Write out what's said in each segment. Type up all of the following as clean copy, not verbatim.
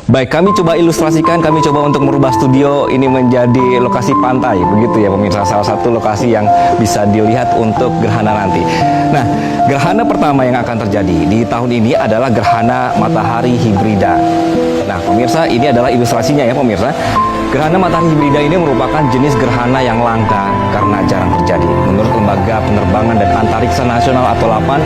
Baik, kami coba ilustrasikan, kami coba untuk merubah studio ini menjadi lokasi pantai, begitu ya pemirsa, salah satu lokasi yang bisa dilihat untuk gerhana nanti. Nah, gerhana pertama yang akan terjadi di tahun ini adalah gerhana matahari hibrida. Nah, pemirsa, ini adalah ilustrasinya ya pemirsa. Gerhana matahari hibrida ini merupakan jenis gerhana yang langka karena jarang terjadi. Menurut Lembaga Penerbangan dan Antariksa Nasional atau LAPAN,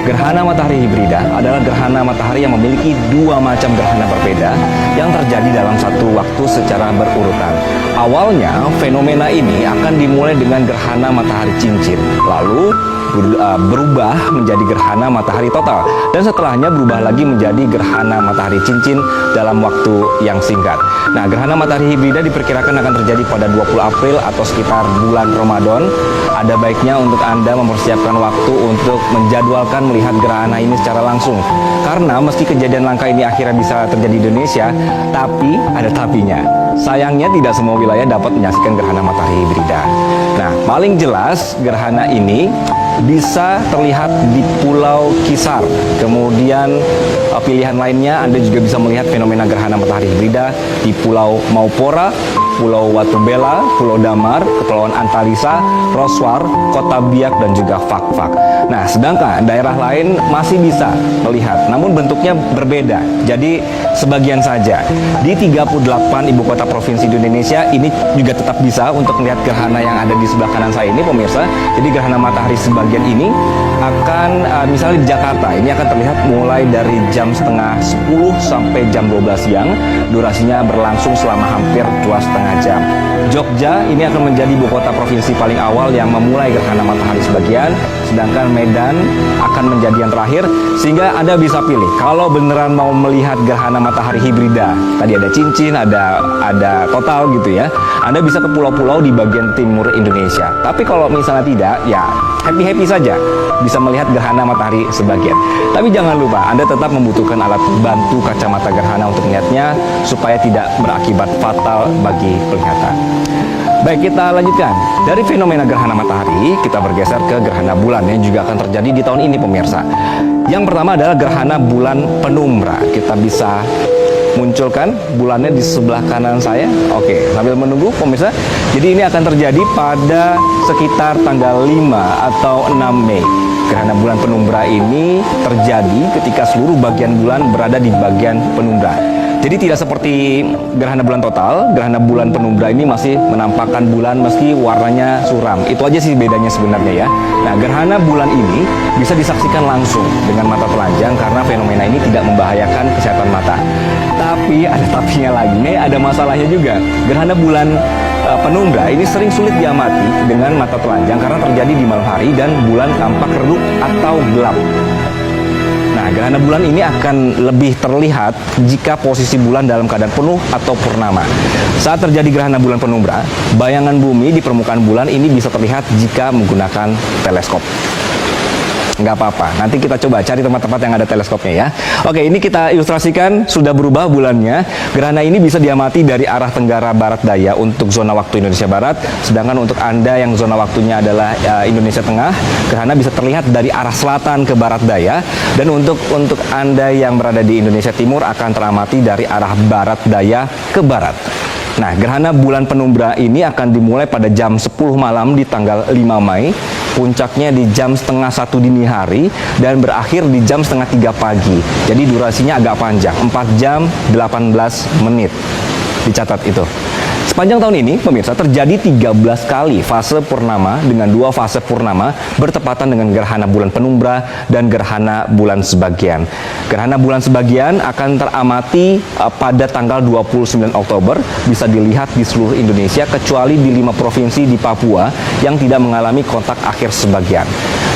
gerhana matahari hibrida adalah gerhana matahari yang memiliki dua macam gerhana berbeda yang terjadi dalam satu waktu secara berurutan. Awalnya, fenomena ini akan dimulai dengan gerhana matahari cincin, lalu berubah menjadi gerhana matahari total, dan setelahnya berubah lagi menjadi gerhana matahari cincin dalam waktu yang singkat. Nah, gerhana matahari hibrida diperkirakan akan terjadi pada 20 April atau sekitar bulan Ramadan. Ada baiknya untuk Anda mempersiapkan waktu untuk menjadwalkan melihat gerhana ini secara langsung. Karena meski kejadian langka ini akhirnya bisa terjadi di Indonesia, tapi ada tapinya. Sayangnya tidak semua wilayah dapat menyaksikan gerhana matahari hibrida. Nah, paling jelas gerhana ini bisa terlihat di Pulau Kisar. Kemudian pilihan lainnya Anda juga bisa melihat fenomena gerhana matahari hibrida di Pulau Maupora, Pulau Watubela, Pulau Damar, Kepulauan Antalisa, Roswar, Kota Biak, dan juga Fak-Fak. Nah, sedangkan daerah lain masih bisa melihat, namun bentuknya berbeda. Jadi sebagian saja. Di 38 ibu kota provinsi di Indonesia ini juga tetap bisa untuk melihat gerhana yang ada di sebelah kanan saya ini pemirsa. Jadi gerhana matahari sebagian ini akan misalnya di Jakarta ini akan terlihat mulai dari jam setengah 10 sampai jam 12 siang. Durasinya berlangsung selama hampir 2,5 jam. Jogja ini akan menjadi ibu kota provinsi paling awal yang memulai gerhana matahari sebagian, sedangkan Medan akan menjadi yang terakhir, sehingga Anda bisa pilih kalau beneran mau melihat gerhana matahari hibrida. Tadi ada cincin, ada total gitu ya. Anda bisa ke pulau-pulau di bagian timur Indonesia. Tapi kalau misalnya tidak, ya happy-happy saja bisa melihat gerhana matahari sebagian. Tapi jangan lupa, Anda tetap membutuhkan alat bantu kacamata gerhana untuk melihatnya supaya tidak berakibat fatal bagi penglihatan. Baik, kita lanjutkan. Dari fenomena gerhana matahari, kita bergeser ke gerhana bulan yang juga akan terjadi di tahun ini pemirsa. Yang pertama adalah gerhana bulan penumbra. Kita bisa munculkan bulannya di sebelah kanan saya. Oke, sambil menunggu pemirsa. Jadi ini akan terjadi pada sekitar tanggal 5 atau 6 Mei. Gerhana bulan penumbra ini terjadi ketika seluruh bagian bulan berada di bagian penumbra. Jadi tidak seperti gerhana bulan total, gerhana bulan penumbra ini masih menampakkan bulan meski warnanya suram. Itu aja sih bedanya sebenarnya ya. Nah, gerhana bulan ini bisa disaksikan langsung dengan mata telanjang karena fenomena ini tidak membahayakan kesehatan mata. Tapi ada tapinya lagi, nih ada masalahnya juga. Gerhana bulan penumbra ini sering sulit diamati dengan mata telanjang karena terjadi di malam hari dan bulan tampak redup atau gelap. Nah, gerhana bulan ini akan lebih terlihat jika posisi bulan dalam keadaan penuh atau purnama. Saat terjadi gerhana bulan penumbra, bayangan bumi di permukaan bulan ini bisa terlihat jika menggunakan teleskop. Nggak apa-apa, nanti kita coba cari tempat-tempat yang ada teleskopnya ya. Oke, ini kita ilustrasikan, sudah berubah bulannya. Gerhana ini bisa diamati dari arah tenggara barat daya untuk zona waktu Indonesia Barat, sedangkan untuk Anda yang zona waktunya adalah Indonesia Tengah, gerhana bisa terlihat dari arah selatan ke barat daya, dan untuk Anda yang berada di Indonesia Timur akan teramati dari arah barat daya ke barat. Nah, gerhana bulan penumbra ini akan dimulai pada jam 10 malam di tanggal 5 Mei, puncaknya di jam setengah 1 dini hari, dan berakhir di jam setengah 3 pagi. Jadi durasinya agak panjang, 4 jam 18 menit. Dicatat itu. Sepanjang tahun ini, pemirsa, terjadi 13 kali fase purnama dengan 2 fase purnama bertepatan dengan gerhana bulan penumbra dan gerhana bulan sebagian. Gerhana bulan sebagian akan teramati pada tanggal 29 Oktober, bisa dilihat di seluruh Indonesia kecuali di 5 provinsi di Papua yang tidak mengalami kontak akhir sebagian.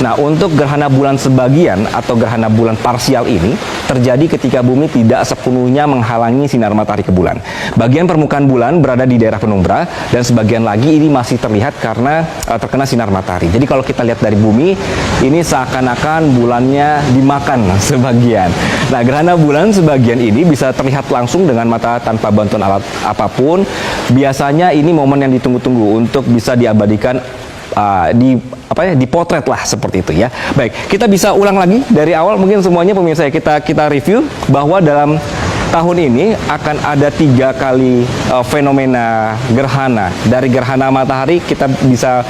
Nah, untuk gerhana bulan sebagian atau gerhana bulan parsial ini terjadi ketika bumi tidak sepenuhnya menghalangi sinar matahari ke bulan. Bagian permukaan bulan berada di daerah penumbra dan sebagian lagi ini masih terlihat karena terkena sinar matahari. Jadi kalau kita lihat dari bumi, ini seakan-akan bulannya dimakan sebagian. Nah, gerhana bulan sebagian ini bisa terlihat langsung dengan mata tanpa bantuan alat apapun. Biasanya ini momen yang ditunggu-tunggu untuk bisa diabadikan dipotret lah seperti itu ya. Baik, kita bisa ulang lagi dari awal mungkin semuanya pemirsa ya. Kita review bahwa dalam tahun ini akan ada 3 kali fenomena gerhana. Dari gerhana matahari kita bisa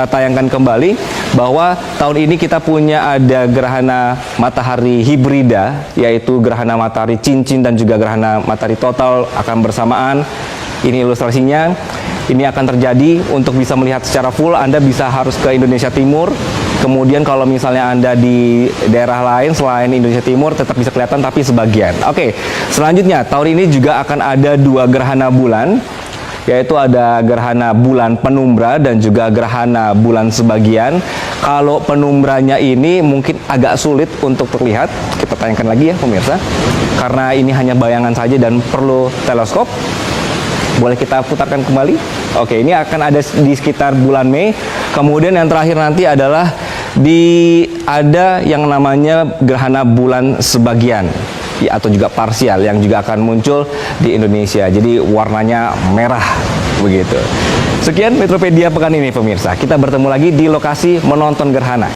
tayangkan kembali bahwa tahun ini kita punya ada gerhana matahari hibrida, yaitu gerhana matahari cincin dan juga gerhana matahari total akan bersamaan. Ini ilustrasinya. Ini akan terjadi. Untuk bisa melihat secara full, Anda bisa harus ke Indonesia Timur. Kemudian kalau misalnya Anda di daerah lain selain Indonesia Timur, tetap bisa kelihatan tapi sebagian. Oke, selanjutnya tahun ini juga akan ada 2 gerhana bulan, yaitu ada gerhana bulan penumbra dan juga gerhana bulan sebagian. Kalau penumbranya ini mungkin agak sulit untuk terlihat. Kita tayangkan lagi ya pemirsa, karena ini hanya bayangan saja dan perlu teleskop. Boleh kita putarkan kembali? Oke, ini akan ada di sekitar bulan Mei. Kemudian yang terakhir nanti adalah ada yang namanya gerhana bulan sebagian, ya, atau juga parsial, yang juga akan muncul di Indonesia. Jadi warnanya merah begitu. Sekian Metropedia pekan ini pemirsa. Kita bertemu lagi di lokasi menonton gerhana.